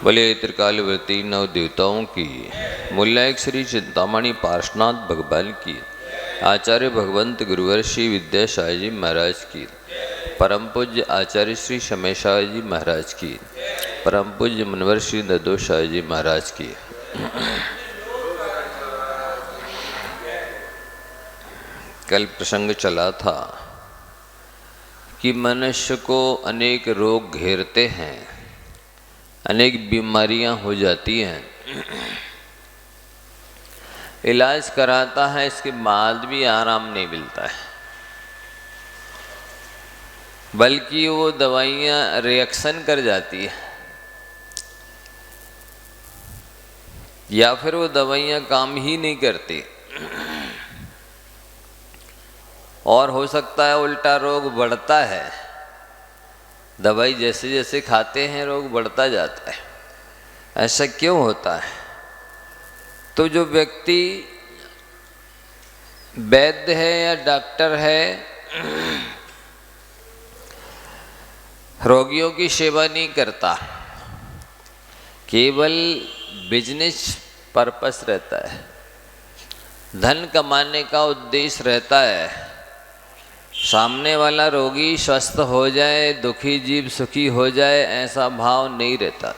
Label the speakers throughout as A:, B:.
A: बोले त्रिकालवर्ती नव देवताओं की, मूल्यायक श्री चिंतामणि पार्श्वनाथ भगवान की, आचार्य भगवंत गुरुवर श्री विद्यासाई जी महाराज की, परम पूज्य आचार्य श्री शमेशाय जी महाराज की, परम पूज्य मुनवर श्री नदोशाय जी महाराज की। कल प्रसंग चला था कि मनुष्य को अनेक रोग घेरते हैं, अनेक बीमारियां हो जाती हैं, इलाज कराता है, इसके बाद भी आराम नहीं मिलता है, बल्कि वो दवाइयां रिएक्शन कर जाती है या फिर वो दवाइयां काम ही नहीं करती और हो सकता है उल्टा रोग बढ़ता है। दवाई जैसे जैसे खाते हैं रोग बढ़ता जाता है। ऐसा क्यों होता है? तो जो व्यक्ति वैद्य है या डॉक्टर है, रोगियों की सेवा नहीं करता, केवल बिजनेस पर्पस रहता है, धन कमाने का उद्देश्य रहता है। सामने वाला रोगी स्वस्थ हो जाए, दुखी जीव सुखी हो जाए, ऐसा भाव नहीं रहता।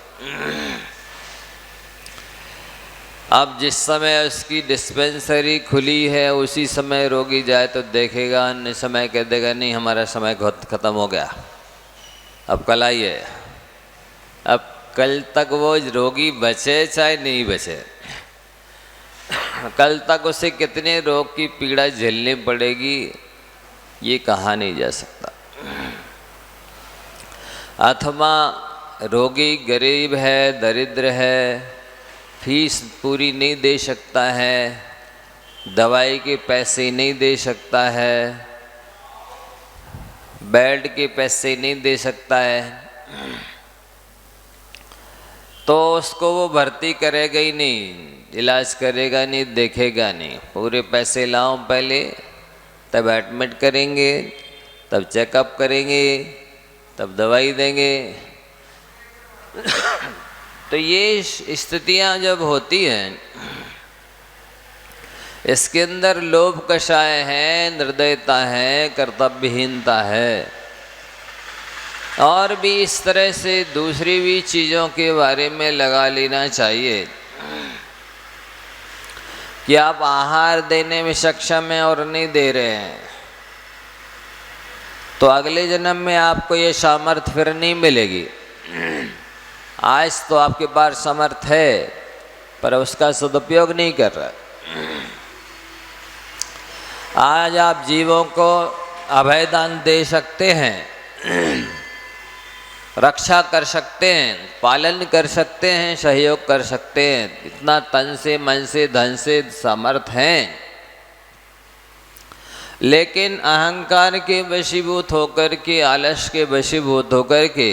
A: अब जिस समय उसकी डिस्पेंसरी खुली है उसी समय रोगी जाए तो देखेगा, अन्य समय कह देगा नहीं हमारा समय खत्म हो गया, अब कल आइए। अब कल तक वो रोगी बचे चाहे नहीं बचे, कल तक उसे कितने रोग की पीड़ा झेलनी पड़ेगी ये कहा नहीं जा सकता। अथवा रोगी गरीब है, दरिद्र है, फीस पूरी नहीं दे सकता है, दवाई के पैसे नहीं दे सकता है, बेड के पैसे नहीं दे सकता है, तो उसको वो भर्ती करेगा ही नहीं, इलाज करेगा नहीं, देखेगा नहीं। पूरे पैसे लाओ पहले, तब एडमिट करेंगे, तब चेकअप करेंगे, तब दवाई देंगे। तो ये स्थितियां जब होती हैं, इसके अंदर लोभ कषाय है, निर्दयता है, कर्तव्यहीनता है, और भी इस तरह से दूसरी भी चीज़ों के बारे में लगा लेना चाहिए कि आप आहार देने में सक्षम हैं और नहीं दे रहे हैं, तो अगले जन्म में आपको ये सामर्थ्य फिर नहीं मिलेगी। आज तो आपके पास सामर्थ्य है पर उसका सदुपयोग नहीं कर रहा। आज आप जीवों को अभयदान दे सकते हैं, रक्षा कर सकते हैं, पालन कर सकते हैं, सहयोग कर सकते हैं, इतना तन से मन से धन से समर्थ हैं, लेकिन अहंकार के वशीभूत होकर के, आलस के वशीभूत होकर के,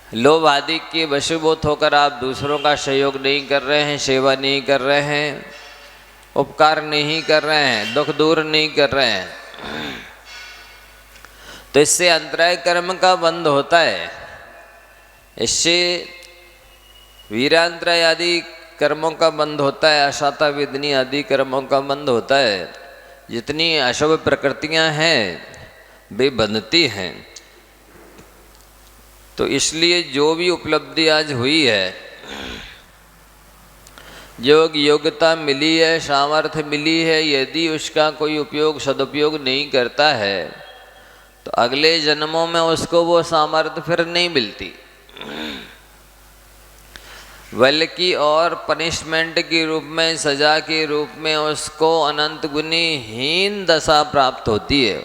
A: लोभ आदि के वशीभूत होकर आप दूसरों का सहयोग नहीं कर रहे हैं, सेवा नहीं कर रहे हैं, उपकार नहीं कर रहे हैं, दुख दूर नहीं कर रहे हैं, तो इससे अंतराय कर्म का बंध होता है। इससे वीरांतराय आदि कर्मों का बंध होता है, अशाता वेदनी आदि कर्मों का बंध होता है। जितनी अशुभ प्रकृतियां हैं वे बंधती हैं। तो इसलिए जो भी उपलब्धि आज हुई है, जो योग्यता मिली है, सामर्थ्य मिली है, यदि उसका कोई उपयोग सदुपयोग नहीं करता है तो अगले जन्मों में उसको वो सामर्थ्य फिर नहीं मिलती, बल्कि और पनिशमेंट के रूप में, सजा के रूप में उसको अनंत गुनी हीन दशा प्राप्त होती है।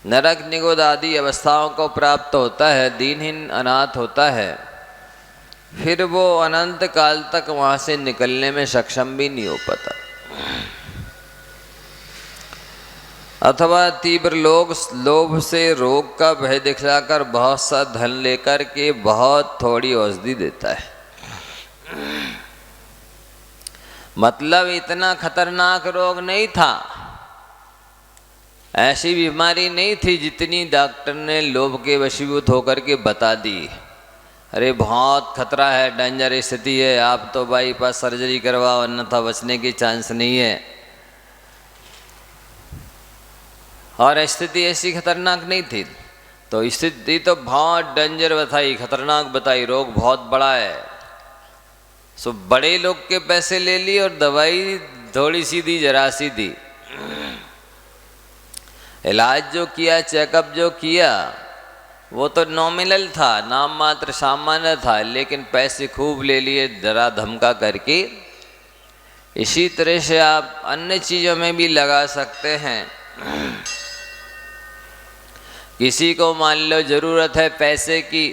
A: नरक निगोद आदि अवस्थाओं को प्राप्त होता है, दीनहीन अनाथ होता है, फिर वो अनंत काल तक वहाँ से निकलने में सक्षम भी नहीं हो पाता। अथवा तीव्र लोभ से रोग का भय दिखलाकर बहुत सा धन लेकर के बहुत थोड़ी औषधि देता है। मतलब इतना खतरनाक रोग नहीं था, ऐसी बीमारी नहीं थी जितनी डॉक्टर ने लोभ के वशीभूत होकर के बता दी। अरे बहुत खतरा है, डेंजर स्थिति है, आप तो बाईपास सर्जरी करवाओ अन्यथा बचने की चांस नहीं है। और स्थिति ऐसी खतरनाक नहीं थी, तो स्थिति तो बहुत डेंजर बताई, खतरनाक बताई, रोग बहुत बड़ा है। सो बड़े लोग के पैसे ले लिए और दवाई थोड़ी सी दी, जरा सी दी। इलाज जो किया, चेकअप जो किया, वो तो नॉमिनल था, नाम मात्र सामान्य था, लेकिन पैसे खूब ले लिए डरा धमका करके। इसी तरह से आप अन्य चीज़ों में भी लगा सकते हैं। किसी को मान लो ज़रूरत है पैसे की,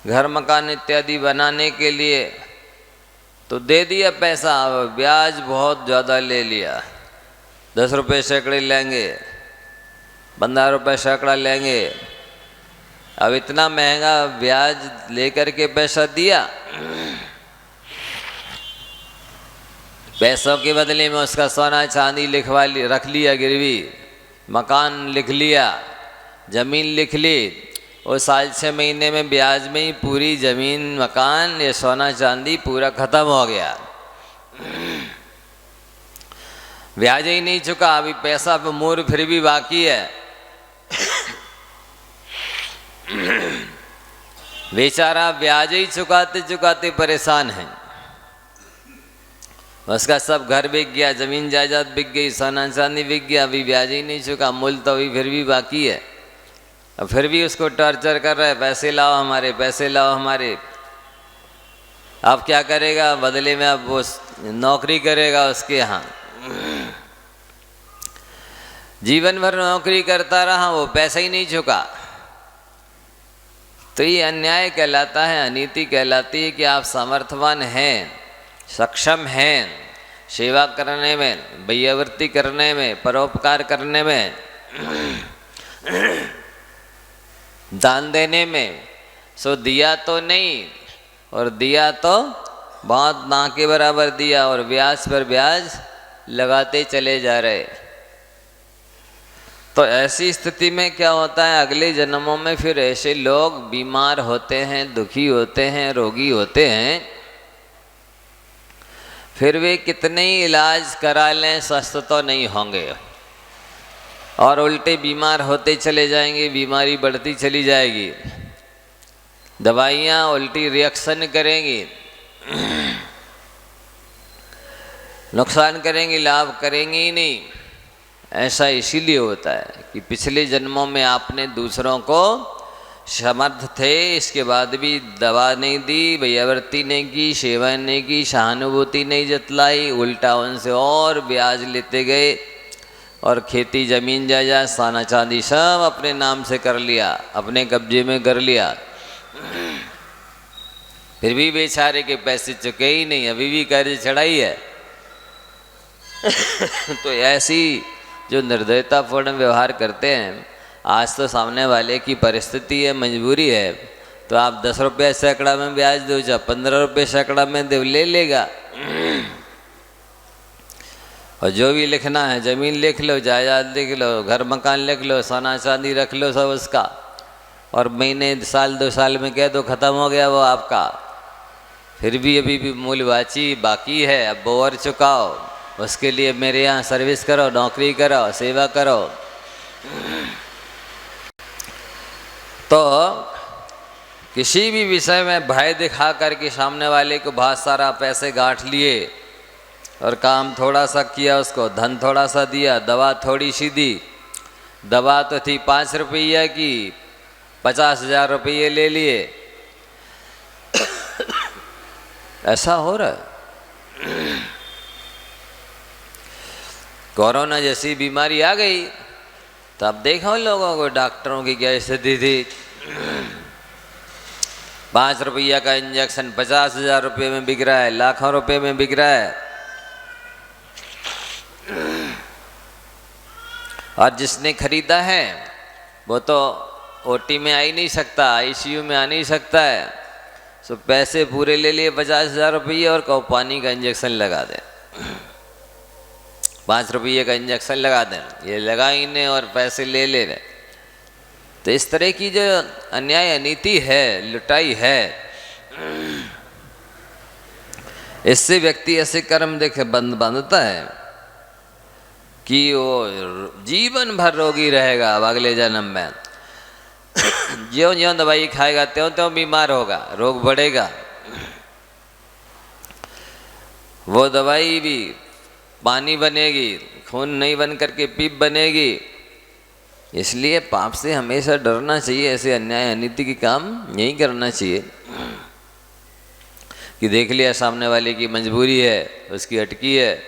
A: घर मकान इत्यादि बनाने के लिए, तो दे दिया पैसा, ब्याज बहुत ज़्यादा ले लिया, 10 रुपये सैकड़े लेंगे, 15 रुपये सैकड़ा लेंगे। अब इतना महंगा ब्याज लेकर के पैसा दिया, पैसों के बदले में उसका सोना चांदी रख लिया गिरवी, मकान लिख लिया, ज़मीन लिख ली। और 6 महीने में ब्याज में ही पूरी ज़मीन, मकान, ये सोना चांदी पूरा ख़त्म हो गया। ब्याज ही नहीं चुका, अभी पैसा मोर फिर भी बाकी है। बेचारा ब्याज ही चुकाते चुकाते परेशान है। उसका सब घर बिक गया, ज़मीन जायदाद बिक गई, सोना चांदी बिक गया, अभी ब्याज ही नहीं चुका, मूल तो अभी फिर भी बाकी है। अब फिर भी उसको टॉर्चर कर रहा है, पैसे लाओ हमारे, पैसे लाओ हमारे। अब क्या करेगा बदले में? अब वो नौकरी करेगा उसके यहाँ, जीवन भर नौकरी करता रहा, वो पैसा ही नहीं चुका। तो ये अन्याय कहलाता है, अनीति कहलाती है कि आप सामर्थ्यवान हैं, सक्षम हैं सेवा करने में, भैयावृत्ति करने में, परोपकार करने में, दान देने में। सो दिया तो नहीं, और दिया तो बहुत ना के बराबर दिया, और ब्याज पर ब्याज लगाते चले जा रहे। तो ऐसी स्थिति में क्या होता है, अगले जन्मों में फिर ऐसे लोग बीमार होते हैं, दुखी होते हैं, रोगी होते हैं। फिर वे कितने ही इलाज करा लें, स्वस्थ तो नहीं होंगे, और उल्टे बीमार होते चले जाएंगे, बीमारी बढ़ती चली जाएगी, दवाइयाँ उल्टी रिएक्शन करेंगी, नुकसान करेंगी, लाभ करेंगी ही नहीं। ऐसा इसीलिए होता है कि पिछले जन्मों में आपने दूसरों को समर्थ थे, इसके बाद भी दवा नहीं दी, भैयावृत्ति नहीं की, सेवा नहीं की, सहानुभूति नहीं जतलाई, उल्टा उनसे और ब्याज लेते गए, और खेती जमीन जायदाद सोना चांदी सब अपने नाम से कर लिया, अपने कब्जे में कर लिया। फिर भी बेचारे के पैसे चुके ही नहीं, अभी भी कर्ज चढ़ाई है। तो ऐसी जो निर्दयतापूर्ण व्यवहार करते हैं, आज तो सामने वाले की परिस्थिति है, मजबूरी है, तो आप 10 रुपये सैकड़ा में ब्याज दो, चाहे 15 रुपये सैकड़ा में दे, ले लेगा। और जो भी लिखना है, ज़मीन लिख लो, जायदाद लिख लो, घर मकान लिख लो, सोना चांदी रख लो, सब उसका, और महीने साल 2 साल में कह दो ख़त्म हो गया वो आपका। फिर भी अभी भी मूल्यवाची बाकी है, अब वो और चुकाओ, उसके लिए मेरे यहाँ सर्विस करो, नौकरी करो, सेवा करो। तो किसी भी विषय में भय दिखा करके सामने वाले को बहुत सारा पैसे गांठ लिए, और काम थोड़ा सा किया, उसको धन थोड़ा सा दिया, दवा थोड़ी सी दी। दवा तो थी 5 रुपये की, 50,000 रुपये ले लिए। ऐसा हो रहा है। कोरोना जैसी बीमारी आ गई, तो अब देखो लोगों को, डॉक्टरों की क्या स्थिति थी। 5 रुपया का इंजेक्शन 50,000 रुपये में बिक रहा है, लाखों रुपए में बिक रहा है। और जिसने खरीदा है वो तो ओटी में आ ही नहीं सकता, आईसीयू में आ नहीं सकता है। सो पैसे पूरे ले लिए 50,000 रुपये, और कहो पानी का इंजेक्शन लगा दें, 5 रुपये का इंजेक्शन लगा दें, ये लगा ही नहीं और पैसे ले ले रहे। तो इस तरह की जो अन्याय अनीति है, लुटाई है, इससे व्यक्ति ऐसे कर्म देखे बांधता है कि वो जीवन भर रोगी रहेगा। अब अगले जन्म में ज्यों ज्यों दवाई खाएगा त्यों त्यों बीमार होगा, रोग बढ़ेगा। वो दवाई भी पानी बनेगी, खून नहीं बन करके पीप बनेगी। इसलिए पाप से हमेशा डरना चाहिए। ऐसे अन्याय अनीति के काम नहीं करना चाहिए कि देख लिया सामने वाले की मजबूरी है, उसकी अटकी है,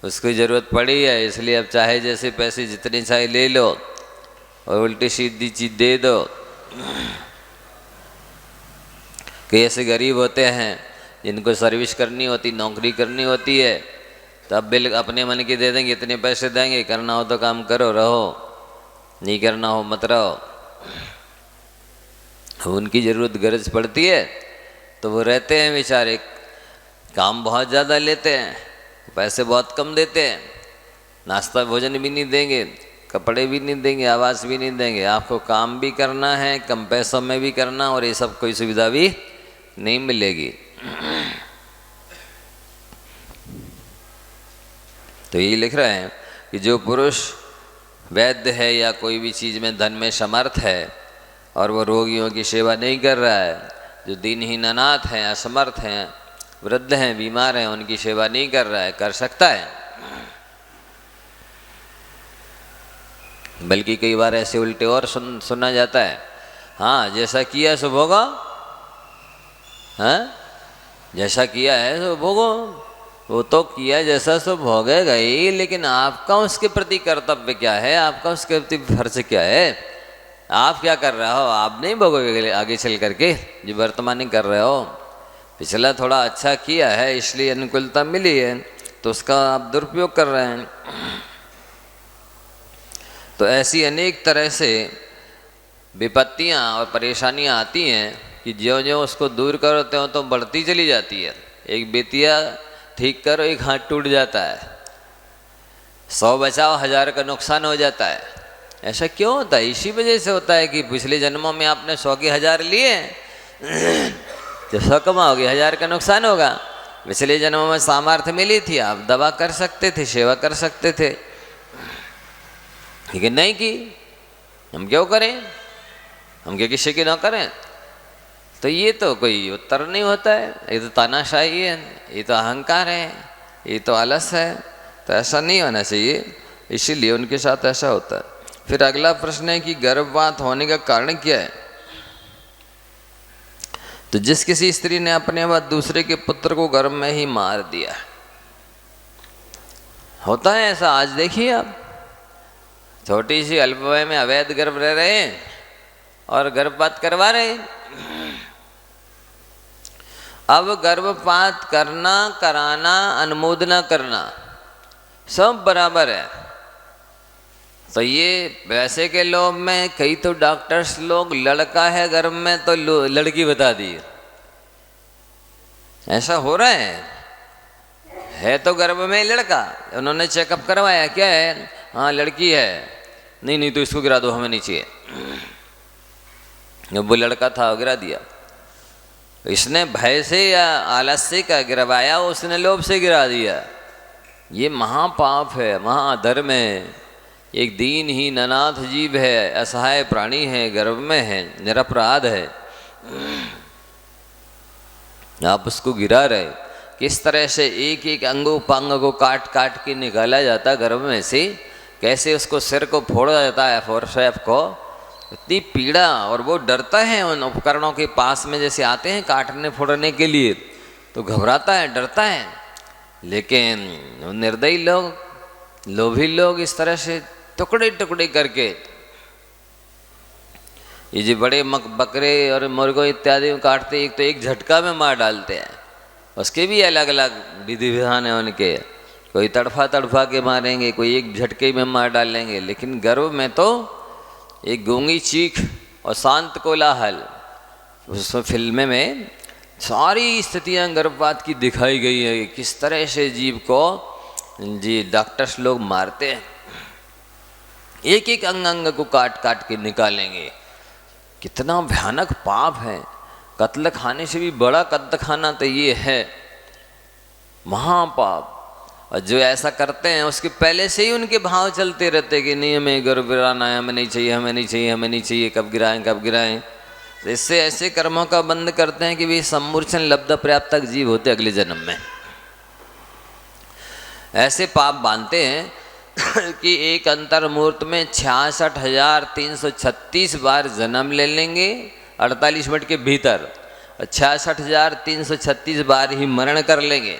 A: उसको ज़रूरत पड़ी है, इसलिए अब चाहे जैसे पैसे जितने चाहे ले लो और उल्टी सीधी चीज़ दे दो। कई ऐसे गरीब होते हैं जिनको सर्विस करनी होती, नौकरी करनी होती है, तो अब बिल अपने मन की दे देंगे, इतने पैसे देंगे, करना हो तो काम करो, रहो, नहीं करना हो मत रहो। उनकी ज़रूरत गरज पड़ती है तो वो रहते हैं बेचारे, काम बहुत ज़्यादा लेते हैं, पैसे बहुत कम देते हैं, नाश्ता भोजन भी नहीं देंगे, कपड़े भी नहीं देंगे, आवास भी नहीं देंगे। आपको काम भी करना है, कम पैसों में भी करना, और ये सब कोई सुविधा भी नहीं मिलेगी। तो ये लिख रहे हैं कि जो पुरुष वैद्य है या कोई भी चीज़ में धन में समर्थ है और वो रोगियों की सेवा नहीं कर रहा है, जो दीनहीन अनाथ हैं, असमर्थ हैं, वृद्ध हैं, बीमार हैं, उनकी सेवा नहीं कर रहा है, कर सकता है। बल्कि कई बार ऐसे उल्टे और सुना जाता है, हाँ जैसा किया सो भोगो, हाँ जैसा किया है सो भोगो। वो तो किया जैसा सो भोगेगा ही, लेकिन आपका उसके प्रति कर्तव्य क्या है, आपका उसके प्रति फर्ज क्या है, आप क्या कर रहे हो? आप नहीं भोगोगे आगे चल करके जो वर्तमान में कर रहे हो। पिछला थोड़ा अच्छा किया है इसलिए अनुकूलता मिली है, तो उसका आप दुरुपयोग कर रहे हैं। तो ऐसी अनेक तरह से विपत्तियां और परेशानियां आती हैं कि ज्यों ज्यों उसको दूर करो त्यों तो बढ़ती चली जाती है। एक बेतिया ठीक करो, एक हाथ टूट जाता है, 100 बचाओ 1000 का नुकसान हो जाता है। ऐसा क्यों होता है? इसी वजह से होता है कि पिछले जन्मों में आपने 100 के 1000 लिए, तो 100 कमाओगे, 1000 का नुकसान होगा। पिछले जन्मों में सामर्थ्य मिली थी, आप दवा कर सकते थे, सेवा कर सकते थे, लेकिन नहीं की। हम क्यों करें? हम क्या किसी की ना करें? तो ये तो कोई उत्तर नहीं होता है। ये तो तानाशाही है, ये तो अहंकार है, ये तो आलस है। तो ऐसा नहीं होना चाहिए, इसीलिए उनके साथ ऐसा होता है। फिर अगला प्रश्न है कि गर्भपात होने का कारण क्या है? तो जिस किसी स्त्री ने अपने बाद दूसरे के पुत्र को गर्भ में ही मार दिया, होता है ऐसा। आज देखिए आप, छोटी सी अल्पवय में अवैध गर्भ रह रहे हैं और गर्भपात करवा रहे हैं। अब गर्भपात करना, कराना, अनुमोदना करना सब बराबर है। तो ये वैसे के लोग में कई तो डॉक्टर्स लोग लड़का है गर्भ में तो लड़की बता दी, ऐसा हो रहा है तो गर्भ में लड़का, उन्होंने चेकअप करवाया, क्या है? हाँ लड़की है, नहीं तो इसको गिरा दो, हमें नहीं चाहिए। वो लड़का था, गिरा दिया। इसने भय से या आलस्य का गिरवाया, उसने लोभ से गिरा दिया। ये महापाप है, महाधर्म है। एक दीनहीन अनाथ जीव है, असहाय प्राणी है, गर्भ में है, निरपराध है, आप उसको गिरा रहे। किस तरह से एक एक अंगो पांग को काट काट के निकाला जाता है गर्भ में से, कैसे उसको सिर को फोड़ा जाता है, फोरसेप को, इतनी पीड़ा। और वो डरता है उन उपकरणों के पास में, जैसे आते हैं काटने फोड़ने के लिए, तो घबराता है, डरता है। लेकिन निर्दयी लोग, लोभी लोग इस तरह से टुकड़े टुकड़े करके, ये जो बड़े बकरे और मुर्गों इत्यादि को काटते, एक तो एक झटका में मार डालते हैं। उसके भी अलग अलग विधि विधान है उनके, कोई तड़फा तड़फा के मारेंगे, कोई एक झटके में मार डालेंगे। लेकिन गर्भ में तो एक गूंगी चीख और शांत कोलाहल, उस फिल्म में सारी स्थितियां गर्भपात की दिखाई गई है, किस तरह से जीव को जी डॉक्टर्स लोग मारते हैं। एक एक अंग अंग को काट काट के निकालेंगे। कितना भयानक पाप है। कत्ल खाने से भी बड़ा कत्ल खाना तो ये है, महापाप। और जो ऐसा करते हैं उसके पहले से ही उनके भाव चलते रहते कि नहीं हमें गर्भ गिराना है, हमें नहीं चाहिए, हमें नहीं चाहिए, हमें नहीं चाहिए, कब गिराएं कब गिराएं। तो इससे ऐसे कर्मों का बंद करते हैं कि वे सम्मूर्छन लब्ध पर्याप्त जीव होते अगले जन्म में। ऐसे पाप बांधते हैं कि एक अंतर्मुहूर्त में 66,336 बार जन्म ले लेंगे 48 मिनट के भीतर, और 66,336 बार ही मरण कर लेंगे।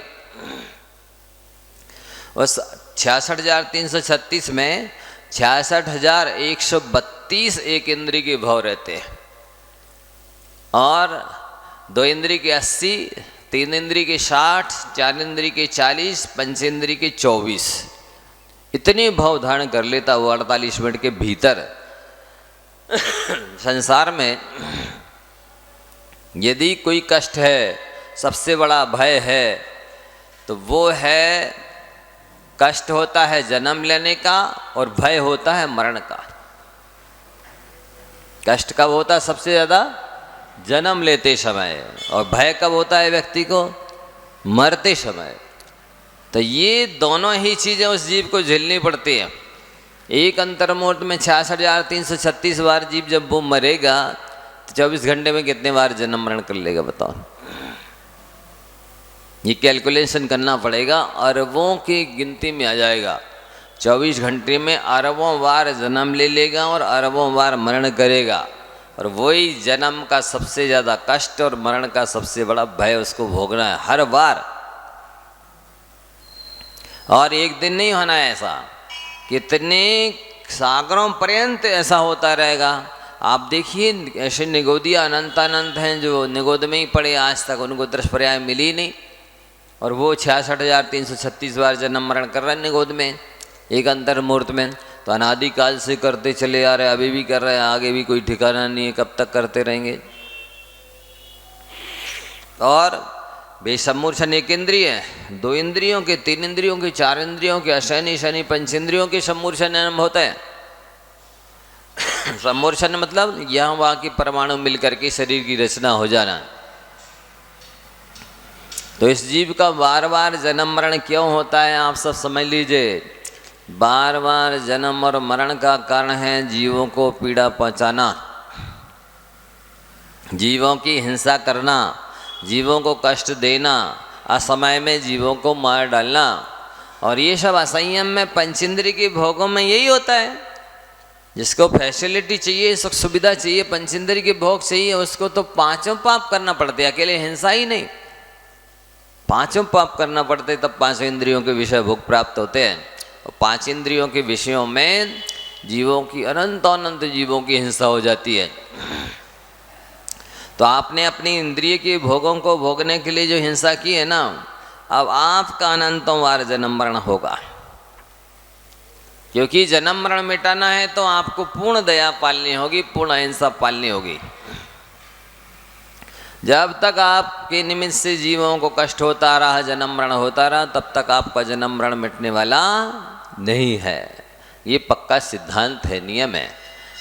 A: उस 66,336 में 66,132 एक इंद्रिय के भाव रहते हैं, और 2 इंद्रिय के 80, 3 इंद्रिय के 60, 4 इंद्रिय के 40, 5 इंद्रिय के 24, इतने भाव धारण कर लेता वो 48 मिनट के भीतर। संसार में यदि कोई कष्ट है, सबसे बड़ा भय है, तो वो है, कष्ट होता है जन्म लेने का और भय होता है मरण का। कष्ट कब होता है सबसे ज़्यादा? जन्म लेते समय। और भय कब होता है व्यक्ति को? मरते समय। तो ये दोनों ही चीज़ें उस जीव को झेलनी पड़ती हैं। एक अंतर्मुहूर्त में 66,336 बार जीव जब वो मरेगा तो 24 घंटे में कितने बार जन्म मरण कर लेगा बताओ? ये कैलकुलेशन करना पड़ेगा, अरबों की गिनती में आ जाएगा। 24 घंटे में अरबों बार जन्म ले लेगा और अरबों बार मरण करेगा, और वही जन्म का सबसे ज़्यादा कष्ट और मरण का सबसे बड़ा भय उसको भोगना है हर बार। और एक दिन नहीं होना ऐसा, कितने सागरों पर्यंत ऐसा होता रहेगा। आप देखिए ऐसे निगोदिया अनंत हैं जो निगोद में ही पड़े आज तक, उनको दृश्य पर्याय मिली नहीं, और वो 66,336 बार जन्म मरण कर रहे हैं निगोद में एक अंतर्मुहूर्त में। तो अनादिकाल से करते चले आ रहे, अभी भी कर रहे हैं, आगे भी कोई ठिकाना नहीं है कब तक करते रहेंगे। और बेसम्मूर्छन एक इंद्रिय है, 2 इंद्रियों के, 3 इंद्रियों के, 4 इंद्रियों के, अशनि शनि पंचेंद्रियों के सम्मूर्छन आरंभ होता है। सम्मूर्छन मतलब यहाँ वहाँ की परमाणु मिलकर के शरीर की रचना हो जाना। तो इस जीव का बार बार जन्म मरण क्यों होता है आप सब समझ लीजिए। बार बार जन्म और मरण का कारण है जीवों को पीड़ा पहुँचाना, जीवों की हिंसा करना, जीवों को कष्ट देना, असमय में जीवों को मार डालना। और ये सब असंयम में पंचेंद्रिय के भोगों में यही होता है। जिसको फैसिलिटी चाहिए, सुख सुविधा चाहिए, पंचेंद्रिय के भोग चाहिए, उसको तो 5 पाप करना पड़ते, अकेले हिंसा ही नहीं, 5 पाप करना पड़ते, तब 5 इंद्रियों के विषय भोग प्राप्त होते हैं। और 5 इंद्रियों के विषयों में जीवों की अनंत जीवों की हिंसा हो जाती है। तो आपने अपनी इंद्रिय के भोगों को भोगने के लिए जो हिंसा की है ना, अब आपका अनंतों बार जन्म मरण होगा। क्योंकि जन्म मरण मिटाना है तो आपको पूर्ण दया पालनी होगी, पूर्ण अहिंसा पालनी होगी। जब तक आपके निमित्त से जीवों को कष्ट होता रहा, जन्म मरण होता रहा, तब तक आपका जन्म मरण मिटने वाला नहीं है। ये पक्का सिद्धांत है, नियम है।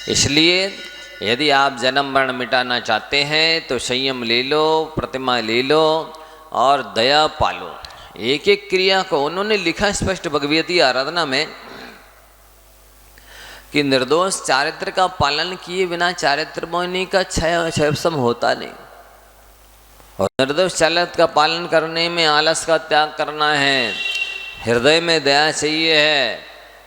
A: इसलिए यदि आप जन्म मरण मिटाना चाहते हैं तो संयम ले लो, प्रतिमा ले लो और दया पालो। एक एक क्रिया को उन्होंने लिखा स्पष्ट भगवती आराधना में कि निर्दोष चारित्र का पालन किए बिना चारित्र मोहिनी का क्षयसम होता नहीं। और निर्दोष चारित्र का पालन करने में आलस का त्याग करना है, हृदय में दया चाहिए है,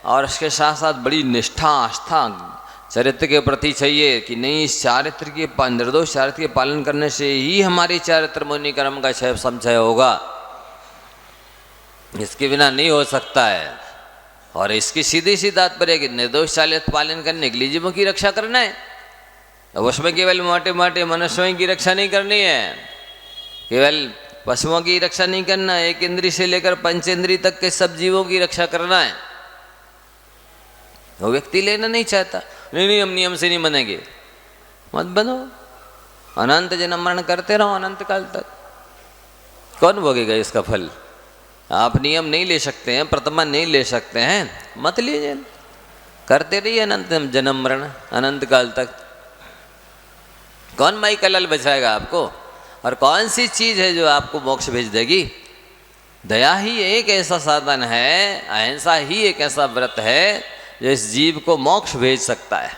A: और उसके साथ साथ बड़ी निष्ठा आस्था चरित्र के प्रति चाहिए कि नहीं, इस चारित्र के निर्दोष चारित्र के पालन करने से ही हमारी चारित्र मोहिनी कर्म का क्षय संचय होगा, इसके बिना नहीं हो सकता है। और इसकी सीधी सी तात्पर्य है कि निर्दोष चारित्र पालन करने के लिए जीवों की रक्षा करना है। अब उसमें केवल मोटे मोटे मनुष्यों की रक्षा नहीं करनी है, केवल पशुओं की रक्षा नहीं करना है, एक इंद्रिय से लेकर पंचेंद्रिय तक के सब जीवों की रक्षा करना है। वो व्यक्ति लेना नहीं चाहता, नहीं हम नियम से नहीं बनेंगे, मत बनो, अनंत जन्म मरण करते रहो अनंत काल तक। कौन भोगेगा इसका फल? आप नियम नहीं ले सकते हैं, प्रतिमा नहीं ले सकते हैं, मत लीजिए। करते रहिए अनंत जन्म मरण, अनंत काल तक। कौन माई कलल बचाएगा आपको? और कौन सी चीज़ है जो आपको मोक्ष भेज देगी? दया ही एक ऐसा साधन है, अहिंसा ही एक ऐसा व्रत है जो इस जीव को मोक्ष भेज सकता है,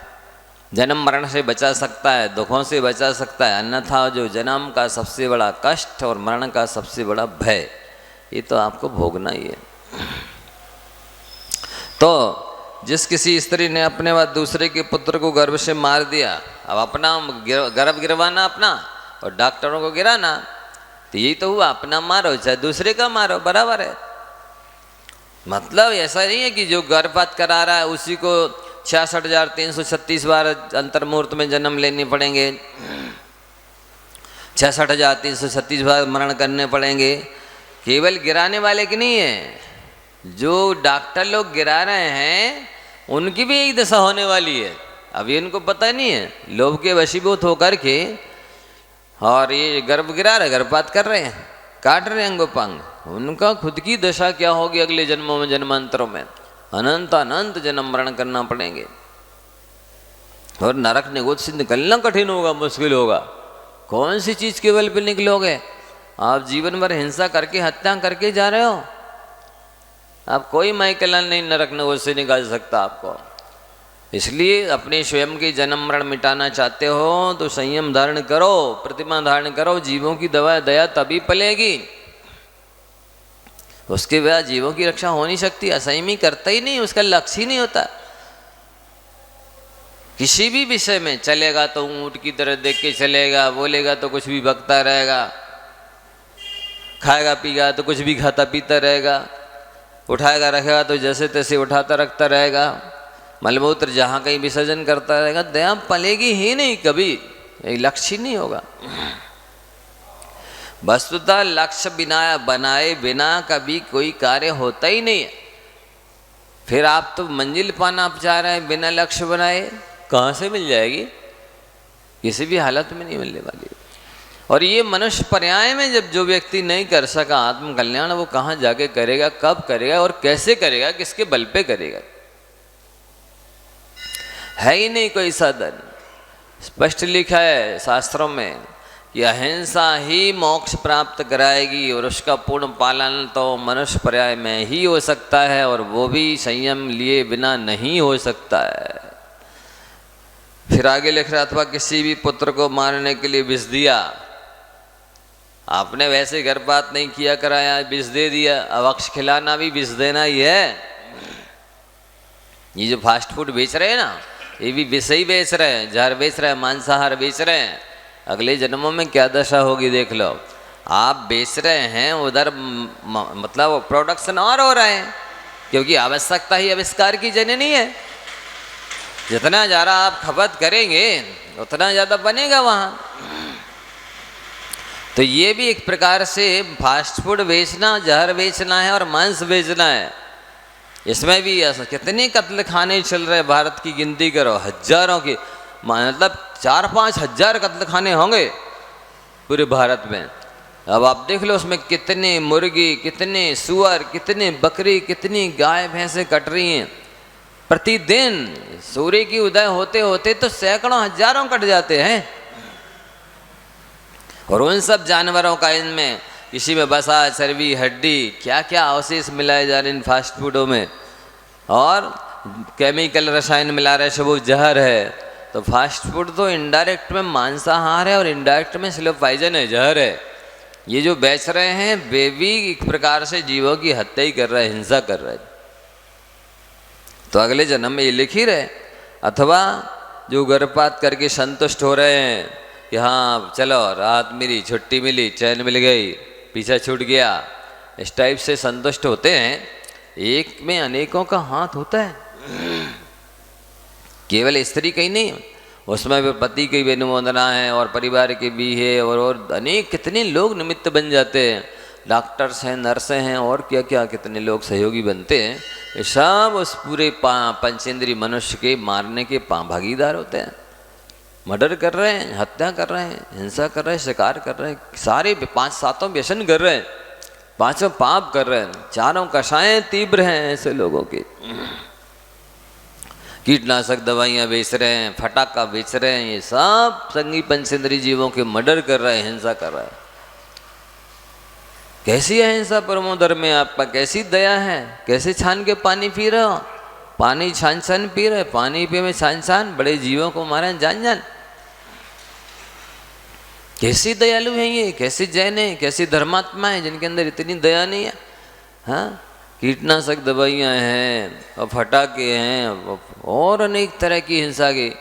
A: जन्म मरण से बचा सकता है, दुखों से बचा सकता है। अन्यथा जो जन्म का सबसे बड़ा कष्ट और मरण का सबसे बड़ा भय, ये तो आपको भोगना ही है। तो जिस किसी स्त्री ने अपने बाद दूसरे के पुत्र को गर्भ से मार दिया, अब अपना गर्भ गिरवाना अपना और डॉक्टरों को गिराना, तो यही तो हुआ, अपना मारो चाहे दूसरे का मारो, बराबर है। मतलब ऐसा नहीं है कि जो गर्भपात करा रहा है उसी को 66,336 बार अंतर्मुहूर्त में जन्म लेने पड़ेंगे, 66,336 बार मरण करने पड़ेंगे। केवल गिराने वाले की नहीं है, जो डॉक्टर लोग गिरा रहे हैं उनकी भी यही दशा होने वाली है। अभी इनको पता नहीं है, लोभ के वशीभूत होकर के और ये गर्भ गिरा रहे, गर्भपात कर रहे हैं, काट रहे हैं अंगोपांग। उनका खुद की दशा क्या होगी अगले जन्मों में, जन्मांतरों में अनंत अनंत जन्म मरण करना पड़ेंगे। और नरक निगोद से निकलना कठिन होगा, मुश्किल होगा। कौन सी चीज़ के बल पे निकलोगे? आप जीवन भर हिंसा करके, हत्या करके जा रहे हो। आप कोई माइकलन नहीं नरक निगोद से निकाल सकता आपको। इसलिए अपने स्वयं के जन्म मरण मिटाना चाहते हो तो संयम धारण करो, प्रतिमा धारण करो। जीवों की दया तभी पलेगी, उसके बाद जीवों की रक्षा हो नहीं सकती। असंयमी करता ही नहीं, उसका लक्ष्य ही नहीं होता। किसी भी विषय में चलेगा तो ऊंट की तरह देख के चलेगा, बोलेगा तो कुछ भी बकता रहेगा, खाएगा पीगा तो कुछ भी खाता पीता रहेगा, उठाएगा रखेगा तो जैसे तैसे उठाता रखता रहेगा, मलमूत्र जहाँ कहीं विसर्जन करता रहेगा। दया पलेगी ही नहीं कभी, एक लक्ष्य नहीं होगा। वस्तुतः लक्ष्य बिना बनाए बिना कभी कोई कार्य होता ही नहीं है। फिर आप तो मंजिल पाना आप चाह रहे हैं बिना लक्ष्य बनाए, कहाँ से मिल जाएगी? किसी भी हालत में नहीं मिलने वाली। और ये मनुष्य पर्याय में जब जो व्यक्ति नहीं कर सका आत्म कल्याण, वो कहाँ जाके करेगा, कब करेगा और कैसे करेगा, किसके बल पे करेगा? है ही नहीं कोई साधन। स्पष्ट लिखा है शास्त्रों में कि अहिंसा ही मोक्ष प्राप्त कराएगी और उसका पूर्ण पालन तो मनुष्य पर्याय में ही हो सकता है, और वो भी संयम लिए बिना नहीं हो सकता है। फिर आगे लिख रहा, अथवा किसी भी पुत्र को मारने के लिए विष दिया। आपने वैसे गर्भपात नहीं किया कराया, विष दे दिया। अब अक्ष खिलाना भी विष देना ही है। ये जो फास्ट फूड बेच रहे हैं ना, ये भी विष ही बेच रहे हैं, जहर बेच रहे हैं, मांसाहार बेच रहे हैं। अगले जन्मों में क्या दशा होगी देख लो। आप बेच रहे हैं, उधर मतलब प्रोडक्शन और हो रहे हैं, क्योंकि आवश्यकता ही आविष्कार की जननी है। जितना ज़्यादा आप खपत करेंगे उतना ज़्यादा बनेगा वहाँ। तो ये भी एक प्रकार से फास्ट फूड बेचना, जहर बेचना है और मांस बेचना है। इसमें भी ऐसा कितने कत्ल खाने चल रहे हैं, भारत की गिनती करो, हजारों की, मतलब 4-5 हजार कत्ल खाने होंगे पूरे भारत में। अब आप देख लो उसमें कितने मुर्गी, कितने सुअर, कितने बकरी, कितनी गाय भैंसें कट रही हैं प्रतिदिन। सूर्य की उदय होते होते तो सैकड़ों हजारों कट जाते हैं। और उन सब जानवरों का इनमें किसी में बसा, चर्बी, हड्डी, क्या क्या अवशेष मिलाए जा रहे इन फास्ट फूडों में, और केमिकल रसायन मिला रहे, सब वो जहर है। तो फास्ट फूड तो इनडायरेक्ट में मांसाहार है और इनडायरेक्ट में स्लो पॉइजन है, जहर है। ये जो बेच रहे हैं वे भी एक प्रकार से जीवों की हत्या ही कर रहे हैं, हिंसा कर रहे हैं। तो अगले जन्म में ये लिख ही रहे। अथवा जो गर्भपात करके संतुष्ट हो रहे हैं कि हाँ चलो रात मिली, छुट्टी मिली, चैन मिल गई, पीछा छूट गया, इस टाइप से संतुष्ट होते हैं। एक में अनेकों का हाथ होता है, केवल स्त्री का ही नहीं, उसमें भी पति की भी अनुमोदना है और परिवार की भी है, और अनेक कितने लोग निमित्त बन जाते हैं। डॉक्टर्स हैं, नर्सें हैं, और क्या क्या कितने लोग सहयोगी बनते हैं। ये सब उस पूरे पंचेंद्रीय मनुष्य के मारने के भागीदार होते हैं। मर्डर कर रहे हैं, हत्या कर रहे हैं, हिंसा कर रहे हैं, शिकार कर रहे हैं, सारे 5-7 व्यसन कर रहे हैं, 5 पाप कर रहे हैं, 4 कषाएं तीव्र हैं ऐसे लोगों के कीटनाशक दवाइयाँ बेच रहे हैं, फटाका बेच रहे हैं, ये सब संगी पंचेंद्रीय जीवों के मर्डर कर रहे हैं, हिंसा कर रहा है। कैसी अहिंसा परमो धर्म में आपका, कैसी दया है? कैसे छान के पानी पी रहे हो? पानी छान छान पी रहे, पानी पे में छान छान बड़े जीवों को मारे जान जान। कैसी दयालु हैं ये, कैसे जैन है, कैसी धर्मात्मा है जिनके अंदर इतनी दया नहीं है? हाँ, कीटनाशक दवाइयाँ हैं और फटाके हैं और अनेक तरह की हिंसा के,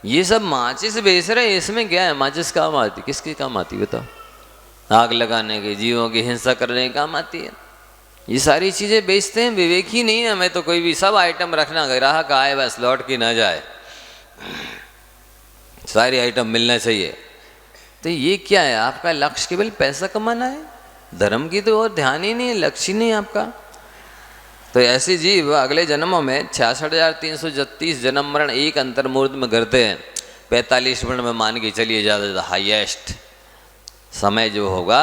A: ये सब माचिस बेच रहे हैं। इसमें क्या है? माचिस काम आती, किसके काम आती बताओ? आग लगाने के, जीवों की हिंसा करने के काम आती है। ये सारी चीज़ें बेचते हैं, विवेक ही नहीं है। हमें तो कोई भी सब आइटम रखना, ग्राहक आए बस लौट के ना जाए, सारी आइटम मिलना चाहिए। तो ये क्या है? आपका लक्ष्य केवल पैसा कमाना है, धर्म की तो और ध्यान ही नहीं है, लक्ष्य ही नहीं है आपका। तो ऐसे जीव अगले जन्मों में 66,336 जन्म मरण एक अंतर्मूर्त में करते हैं। 45 मिनट में मान के चलिए ज़्यादा हाईएस्ट समय जो होगा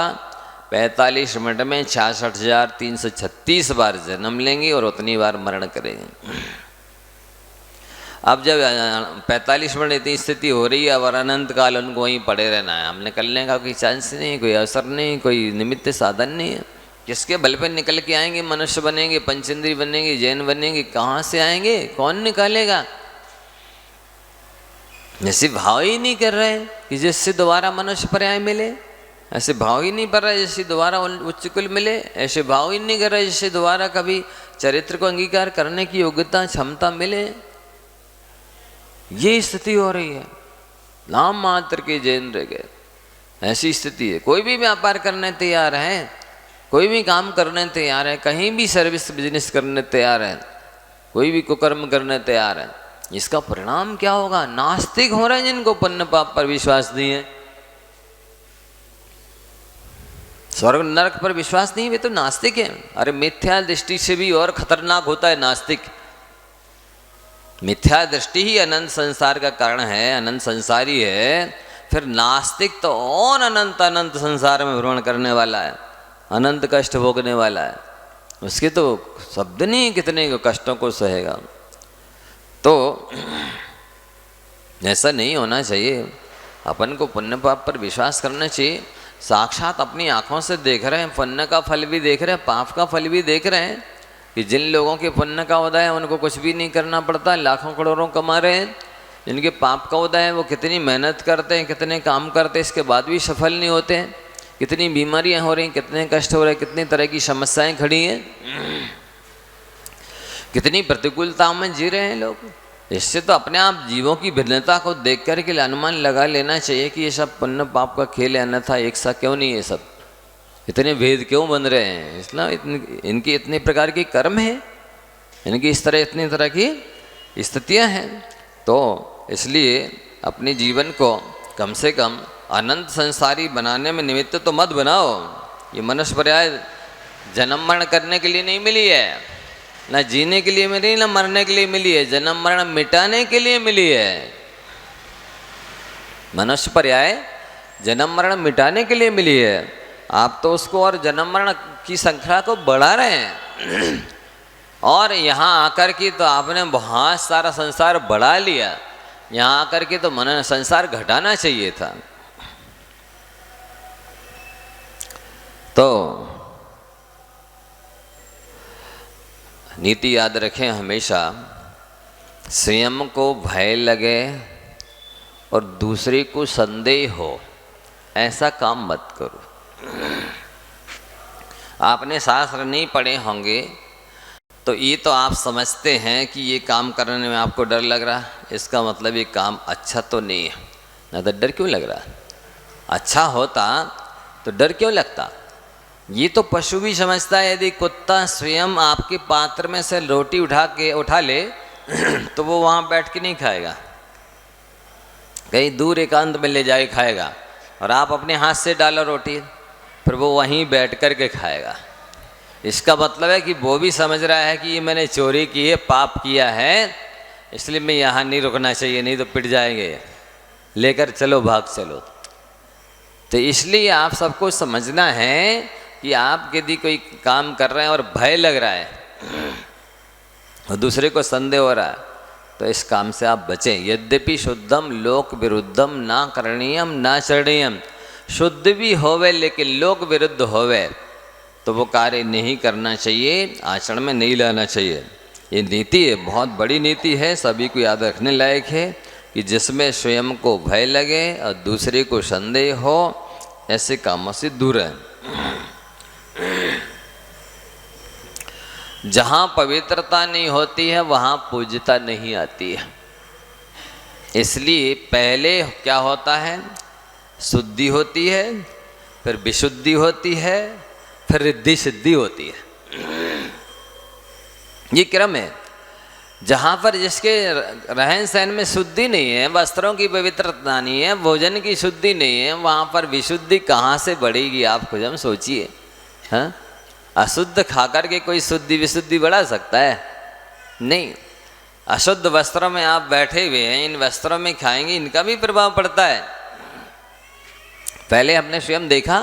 A: 45 मिनट में 66,336 बार जन्म लेंगे और उतनी बार मरण करेंगे। अब जब 45 मिनट इतनी स्थिति हो रही है और अनंत काल उनको वहीं पड़े रहना है, हम निकलने का कोई चांस नहीं, कोई अवसर नहीं, कोई निमित्त साधन नहीं है। किसके बल पर निकल के आएंगे? मनुष्य बनेंगे, पंचेंद्री बनेंगे, जैन बनेंगे, कहाँ से आएंगे? कौन निकालेगा? ऐसे भाव ही नहीं कर रहे कि जिससे दोबारा मनुष्य पर्याय मिले, ऐसे भाव ही नहीं पड़ रहा है जिससे दोबारा उच्च कुल मिले, ऐसे भाव ही नहीं कर रहा है जिससे दोबारा कभी चरित्र को अंगीकार करने की योग्यता क्षमता मिले। ये स्थिति हो रही है, नाम मात्र के जैन रह गए, ऐसी स्थिति है। कोई भी व्यापार करने तैयार है, कोई भी काम करने तैयार है, कहीं भी सर्विस बिजनेस करने तैयार है, कोई भी कुकर्म करने तैयार है। इसका परिणाम क्या होगा? नास्तिक हो रहे हैं जिनको पुण्य पाप पर विश्वास नहीं है, स्वर्ग नरक पर विश्वास नहीं, वे तो नास्तिक हैं। अरे मिथ्या दृष्टि से भी और खतरनाक होता है नास्तिक। मिथ्या दृष्टि ही अनंत संसार का कारण है, अनंत संसारी है। फिर नास्तिक तो और अनंत अनंत संसार में भ्रमण करने वाला है, अनंत कष्ट भोगने वाला है। उसके तो शब्द नहीं कितने कष्टों को सहेगा। तो ऐसा नहीं होना चाहिए। अपन को पुण्य पाप पर विश्वास करना चाहिए। साक्षात अपनी आंखों से देख रहे हैं, पुण्य का फल भी देख रहे हैं, पाप का फल भी देख रहे हैं कि जिन लोगों के पुण्य का उदय है उनको कुछ भी नहीं करना पड़ता, लाखों करोड़ों कमा रहे हैं। जिनके पाप का उदय है वो कितनी मेहनत करते हैं, कितने काम करते हैं, इसके बाद भी सफल नहीं होते हैं। कितनी बीमारियां हो रही हैं, कितने कष्ट हो रहे हैं, कितनी तरह की समस्याएं खड़ी हैं, कितनी प्रतिकूलताओं में जी रहे हैं लोग। इससे तो अपने आप जीवों की भिन्नता को देख कर के अनुमान लगा लेना चाहिए कि ये सब पुण्य पाप का खेल है, अन्यथा एक सा क्यों नहीं है, सब इतने भेद क्यों बन रहे हैं। इसलिए इनकी इतने प्रकार की कर्म है, इनकी इस तरह इतनी तरह की स्थितियां हैं। तो इसलिए अपने जीवन को कम से कम अनंत संसारी बनाने में निमित्त तो मत बनाओ। ये मनुष्य पर्याय जन्म मरण करने के लिए नहीं मिली है, ना जीने के लिए मिली, ना मरने के लिए मिली है, जन्म मरण मिटाने के लिए मिली है। मनुष्य पर्याय जन्म मरण मिटाने के लिए मिली है। आप तो उसको और जन्म मरण की संख्या को बढ़ा रहे हैं और यहाँ आकर के तो आपने बहुत सारा संसार बढ़ा लिया। यहाँ आकर के तो मन संसार घटाना चाहिए था। तो नीति याद रखें हमेशा, स्वयं को भय लगे और दूसरे को संदेह हो, ऐसा काम मत करो। आपने शास्त्र नहीं पढ़े होंगे तो ये तो आप समझते हैं कि ये काम करने में आपको डर लग रहा है, इसका मतलब ये काम अच्छा तो नहीं है। ना तो डर क्यों लग रहा है? अच्छा होता तो डर क्यों लगता? ये तो पशु भी समझता है। यदि कुत्ता स्वयं आपके पात्र में से रोटी उठा ले तो वो वहाँ बैठ के नहीं खाएगा, कहीं दूर एकांत में ले जाके खाएगा। और आप अपने हाथ से डालो रोटी, फिर वो वहीं बैठ कर के खाएगा। इसका मतलब है कि वो भी समझ रहा है कि ये मैंने चोरी की है, पाप किया है, इसलिए मैं यहाँ नहीं रुकना चाहिए, नहीं तो पिट जाएंगे, लेकर चलो, भाग चलो। तो इसलिए आप सबको समझना है कि आप यदि कोई काम कर रहे हैं और भय लग रहा है और दूसरे को संदेह हो रहा है तो इस काम से आप बचें। यद्यपि शुद्धम लोक विरुद्धम ना करणीयम ना चरणीयम, शुद्ध भी होवे लेकिन लोक विरुद्ध होवे तो वो कार्य नहीं करना चाहिए, आचरण में नहीं लाना चाहिए। ये नीति है, बहुत बड़ी नीति है, सभी को याद रखने लायक है कि जिसमें स्वयं को भय लगे और दूसरे को संदेह हो, ऐसे कामों से दूर रहें। जहाँ पवित्रता नहीं होती है वहाँ पूज्यता नहीं आती है। इसलिए पहले क्या होता है, शुद्धि होती है, फिर विशुद्धि होती है, फिर रिद्धि सिद्धि होती है। ये क्रम है। जहाँ पर जिसके रहन सहन में शुद्धि नहीं है, वस्त्रों की पवित्रता नहीं है, भोजन की शुद्धि नहीं है, वहाँ पर विशुद्धि कहाँ से बढ़ेगी? आप खुद हम सोचिए। हाँ, अशुद्ध खाकर के कोई शुद्धि विशुद्धि बढ़ा सकता है? नहीं। अशुद्ध वस्त्रों में आप बैठे हुए हैं, इन वस्त्रों में खाएंगे, इनका भी प्रभाव पड़ता है। पहले हमने स्वयं देखा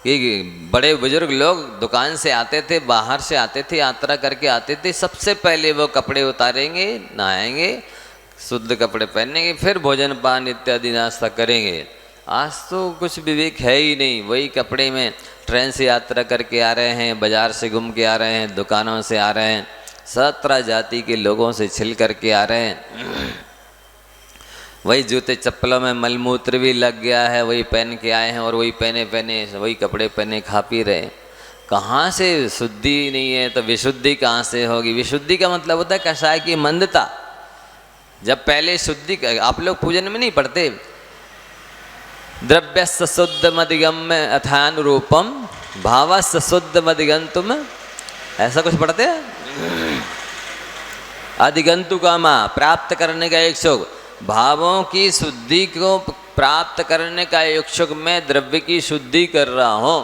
A: कि बड़े बुजुर्ग लोग दुकान से आते थे, बाहर से आते थे, यात्रा करके आते थे, सबसे पहले वो कपड़े उतारेंगे, नहाएंगे, शुद्ध कपड़े पहनेंगे, फिर भोजन पान इत्यादि नाश्ता करेंगे। आज तो कुछ विवेक है ही नहीं, वही कपड़े में ट्रेन से यात्रा करके आ रहे हैं, बाजार से घूम के आ रहे हैं, दुकानों से आ रहे हैं, 17 जाति के लोगों से छिल करके आ रहे हैं। वही जूते चप्पलों में मलमूत्र भी लग गया है, वही पहन के आए हैं और वही पहने वही कपड़े पहने खा पी रहे। कहाँ से शुद्धि नहीं है तो विशुद्धि कहाँ से होगी? विशुद्धि का मतलब होता है कषाय की मंदता। जब पहले शुद्धि, आप लोग पूजन में नहीं पढ़ते, द्रव्यस्य शुद्ध मदिगम्य अथानुरूपम भावस्य शुद्ध मदिगंतुम, ऐसा कुछ पढ़ते हैं? अधिगंतु कामा, प्राप्त करने का इच्छुक, भावों की शुद्धि को प्राप्त करने का इच्छुक मैं द्रव्य की शुद्धि कर रहा हूं।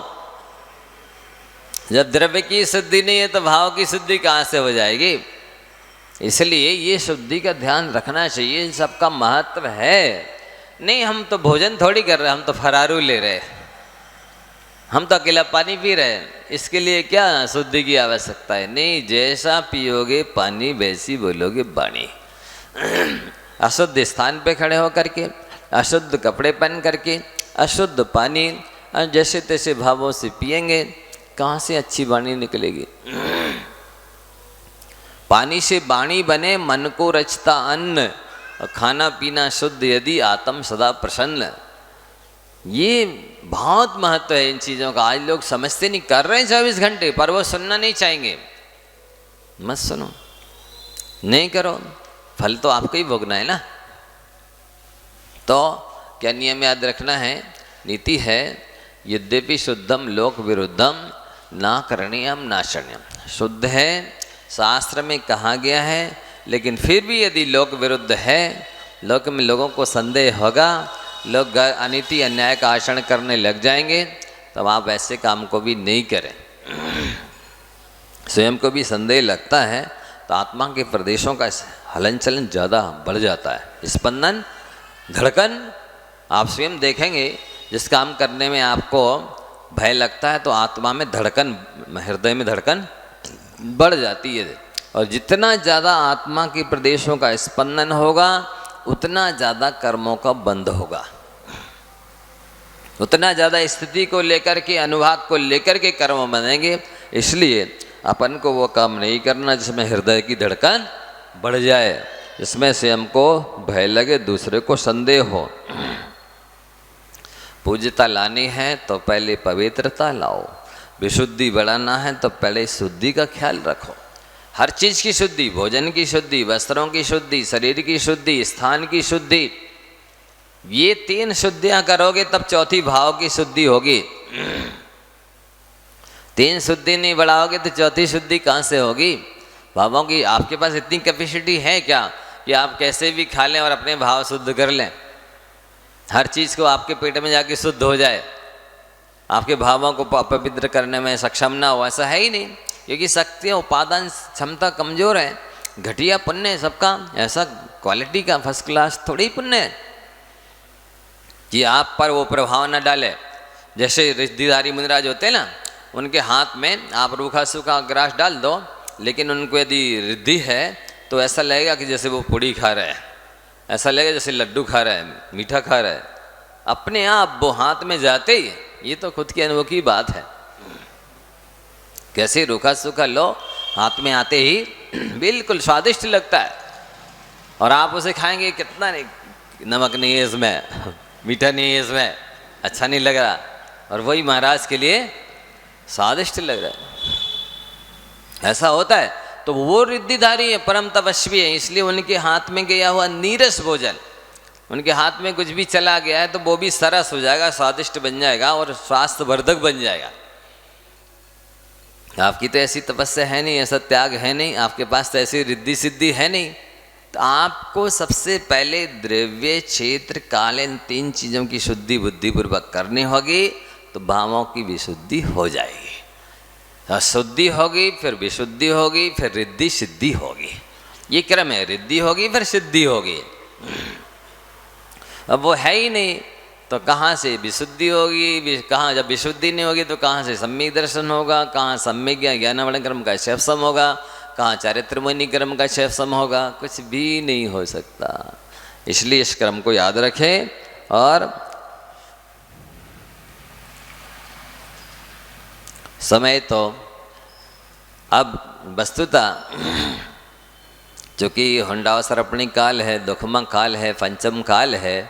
A: जब द्रव्य की शुद्धि नहीं है तो भाव की शुद्धि कहाँ से हो जाएगी? इसलिए ये शुद्धि का ध्यान रखना चाहिए, इन सबका महत्व है। नहीं, हम तो भोजन थोड़ी कर रहे हैं, हम तो फरारू ले रहे, हम तो अकेला पानी पी रहे हैं, इसके लिए क्या शुद्धि की आवश्यकता है? नहीं, जैसा पियोगे पानी वैसी बोलोगे वाणी। अशुद्ध स्थान पे खड़े होकर के, अशुद्ध कपड़े पहन करके, अशुद्ध पानी जैसे तैसे भावों से पिएंगे, कहाँ से अच्छी वाणी निकलेगी? पानी से वाणी बने, मन को रचता अन्न, खाना पीना शुद्ध यदि आत्म सदा प्रसन्न। ये बहुत महत्व है इन चीज़ों का। आज लोग समझते नहीं, कर रहे हैं 24 घंटे, पर वो सुनना नहीं चाहेंगे। मत सुनो, नहीं करो, फल तो आपको ही भोगना है ना। तो क्या नियम याद रखना है? नीति है, यद्यपि शुद्धम लोक विरुद्धम ना करणीयम ना शरणीयम। शुद्ध है, शास्त्र में कहा गया है, लेकिन फिर भी यदि लोक विरुद्ध है, लोक में लोगों को संदेह होगा, लोग अनीति अन्याय का आचरण करने लग जाएंगे, तब आप ऐसे काम को भी नहीं करें। स्वयं को भी संदेह लगता है तो आत्मा के प्रदेशों का हलन चलन ज़्यादा बढ़ जाता है, स्पंदन, धड़कन। आप स्वयं देखेंगे, जिस काम करने में आपको भय लगता है तो आत्मा में धड़कन, हृदय में धड़कन बढ़ जाती है। और जितना ज़्यादा आत्मा के प्रदेशों का स्पंदन होगा, उतना ज़्यादा कर्मों का बंध होगा, उतना ज़्यादा स्थिति को लेकर के, अनुभाग को लेकर के कर्म बनेंगे। इसलिए अपन को वो काम नहीं करना जिसमें हृदय की धड़कन बढ़ जाए, जिसमें स्वयं को भय लगे, दूसरे को संदेह हो। पूज्यता लानी है तो पहले पवित्रता लाओ, विशुद्धि बढ़ाना है तो पहले शुद्धि का ख्याल रखो। हर चीज़ की शुद्धि, भोजन की शुद्धि, वस्त्रों की शुद्धि, शरीर की शुद्धि, स्थान की शुद्धि, ये 3 शुद्धियां करोगे तब चौथी भाव की शुद्धि होगी। 3 शुद्धि नहीं बढ़ाओगे तो चौथी शुद्धि कहाँ से होगी? भावों की आपके पास इतनी कैपेसिटी है क्या कि आप कैसे भी खा लें और अपने भाव शुद्ध कर लें? हर चीज़ को आपके पेट में जाके शुद्ध हो जाए, आपके भावों को पवित्र करने में सक्षम ना हो, ऐसा है ही नहीं। क्योंकि शक्तियाँ, उपादान क्षमता कमज़ोर है, घटिया पुण्य है सबका। ऐसा क्वालिटी का फर्स्ट क्लास थोड़ी पुण्य है कि आप पर वो प्रभाव न डाले। जैसे रिद्धिधारी मुनिराज होते हैं ना, उनके हाथ में आप रूखा सूखा ग्रास डाल दो, लेकिन उनको यदि रिद्धि है तो ऐसा लगेगा कि जैसे वो पूड़ी खा रहा है, ऐसा लगेगा जैसे लड्डू खा रहा है, मीठा खा रहा है। अपने आप वो हाथ में जाते ही, ये तो खुद के अनुभव की बात है। कैसे रूखा सूखा लो, हाथ में आते ही बिल्कुल स्वादिष्ट लगता है, और आप उसे खाएंगे, कितना नहीं, नमक नहीं है इसमें, मीठा नहीं है इसमें, अच्छा नहीं लग रहा, और वही महाराज के लिए स्वादिष्ट लग रहा है। ऐसा होता है। तो वो रिद्धिधारी है, परम तपस्वी है, इसलिए उनके हाथ में गया हुआ नीरस भोजन, उनके हाथ में कुछ भी चला गया है तो वो भी सरस हो जाएगा, स्वादिष्ट बन जाएगा और स्वास्थ्यवर्धक बन जाएगा। आपकी तो ऐसी तपस्या है नहीं, ऐसा त्याग है नहीं, आपके पास तो ऐसी रिद्धि सिद्धि है नहीं। तो आपको सबसे पहले द्रव्य, क्षेत्र, काल, इन 3 चीज़ों की शुद्धि बुद्धिपूर्वक करनी होगी, तो भावों की विशुद्धि हो जाएगी। शुद्धि होगी, फिर विशुद्धि होगी, फिर रिद्धि सिद्धि होगी। ये क्रम है, रिद्धि होगी फिर सिद्धि होगी। अब वो है ही नहीं तो कहाँ से विशुद्धि होगी, कहाँ, जब विशुद्धि नहीं होगी तो कहाँ से सम्यक दर्शन होगा, कहाँ सम्यक ज्ञानावरण क्रम का शैवसम होगा, कहाँ चारित्रमुनि क्रम का शैवसम होगा, कुछ भी नहीं हो सकता। इसलिए इस क्रम को याद रखें। और समय तो अब वस्तुतः चूँकि हुंडावसर्पणी काल है, दुखमा काल है, पंचम काल है,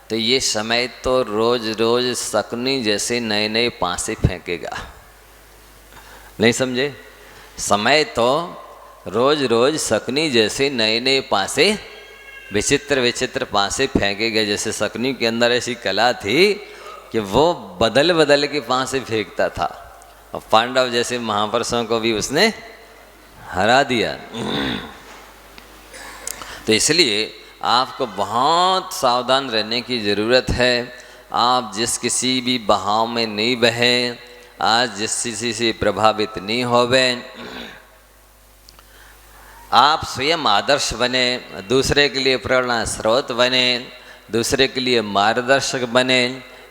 A: तो ये समय तो रोज रोज शकुनी जैसे नए नए पासे फेंकेगा। नहीं समझे? समय तो रोज रोज शकुनी जैसे नए नए पासे, विचित्र विचित्र पासे फेंकेगा। जैसे शकुनी के अंदर ऐसी कला थी कि वो बदल बदल के पासे फेंकता था, और पांडव जैसे महापुरुषों को भी उसने हरा दिया। तो इसलिए आपको बहुत सावधान रहने की ज़रूरत है। आप जिस किसी भी बहाव में नहीं बहें, आज जिस किसी से प्रभावित नहीं होवे, आप स्वयं आदर्श बने, दूसरे के लिए प्रेरणा स्रोत बने, दूसरे के लिए मार्गदर्शक बने।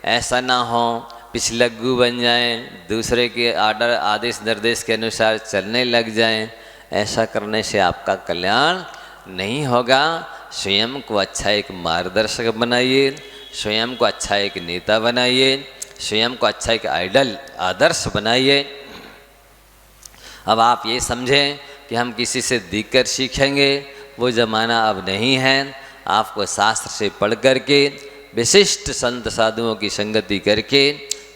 A: ऐसा ना हो पिछलग्गू बन जाएं, दूसरे के आर्डर आदेश निर्देश के अनुसार चलने लग जाएं। ऐसा करने से आपका कल्याण नहीं होगा। स्वयं को अच्छा एक मार्गदर्शक बनाइए, स्वयं को अच्छा एक नेता बनाइए, स्वयं को अच्छा एक आइडल आदर्श बनाइए। अब आप ये समझें कि हम किसी से देखकर सीखेंगे, वो ज़माना अब नहीं है। आपको शास्त्र से पढ़ करके, विशिष्ट संत साधुओं की संगति करके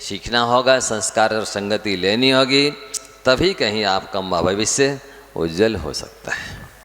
A: सीखना होगा, संस्कार और संगति लेनी होगी, तभी कहीं आपका भविष्य उज्जवल हो सकता है।